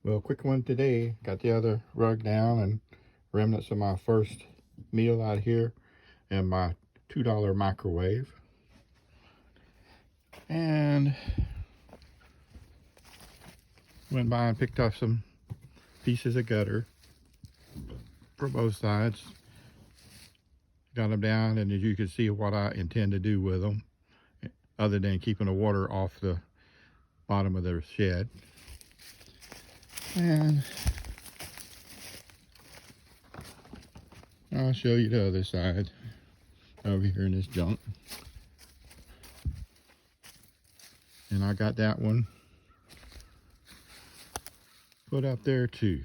Well, quick one today. Got the other rug down and remnants of my first meal out here and my $2 microwave. And went by and picked up some pieces of gutter for both sides. Got them down, and as you can see what I intend to do with them, other than keeping the water off the bottom of their shed. And I'll show you the other side over here in this junk. And I got that one put up there too.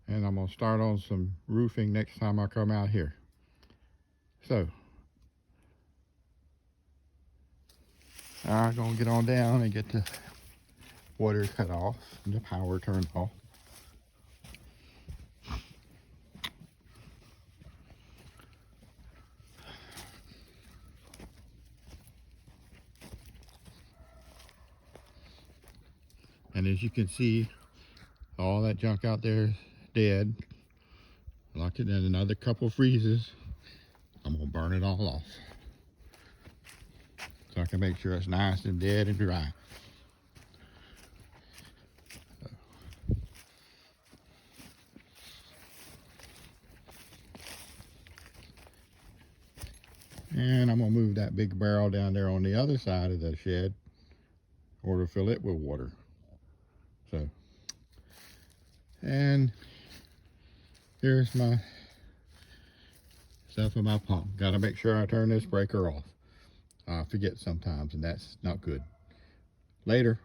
And I'm gonna start on some roofing next time I come out here. So I'm gonna get on down and get the water cut off and the power turned off. And as you can see, all that junk out there is dead. Locked it in another couple freezes. I'm gonna burn it all off, so I can make sure it's nice and dead and dry. And I'm gonna move that big barrel down there on the other side of the shed or to fill it with water. So, and here's my stuff in my pump. Gotta make sure I turn this breaker off. I forget sometimes, and that's not good. Later.